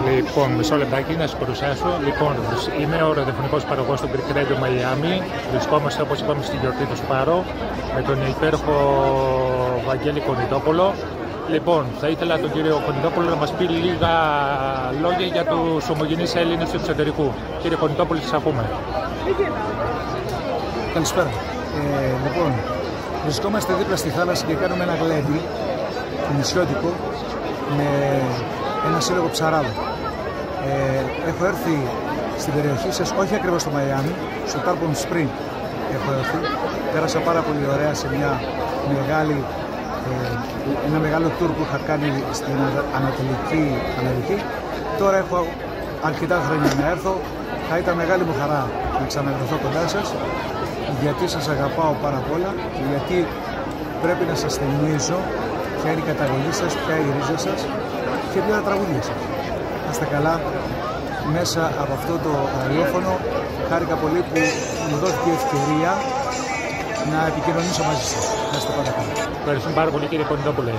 Λοιπόν, μισό λεπτάκι να σας παρουσιάσω. Λοιπόν, είμαι ο ραδιοφωνικός παραγωγός του Greek Radio Miami. Βρισκόμαστε, όπως είπαμε, στη γιορτή του Σπάρο με τον υπέροχο Βαγγέλη Κονιτόπουλο. Λοιπόν, θα ήθελα τον κύριο Κονιτόπουλο να μας πει λίγα λόγια για τους ομογενείς Έλληνες του εξωτερικού. Κύριε Κονιτόπουλο, σας ακούμε. Καλησπέρα. Λοιπόν, βρισκόμαστε δίπλα στη θάλασσα και κάνουμε ένα γλέντι νησιώτικο με ένα σύλλογο ψαράδων. Έχω έρθει στην περιοχή σας, όχι ακριβώς στο Μαϊάμι, στο Tarpon Spring έχω έρθει. Πέρασα πάρα πολύ ωραία σε ένα μεγάλο tour που είχα κάνει στην Ανατολική Αμερική. Τώρα έχω αρκετά χρόνια να έρθω. Θα ήταν μεγάλη μου χαρά να ξαναβρεθώ κοντά σας, γιατί σας αγαπάω πάρα πολλά, γιατί πρέπει να σας θυμίζω ποια είναι η καταγωγή σας, ποια είναι η ρίζα σας και ποια είναι τα τραγούδια σας. Να είστε καλά. Μέσα από αυτό το ραδιόφωνο χάρηκα πολύ που μου δόθηκε η ευκαιρία να επικοινωνήσω μαζί σας. Να είστε πάντα καλά. Ευχαριστούμε πάρα πολύ, κύριε Κονιτόπουλε.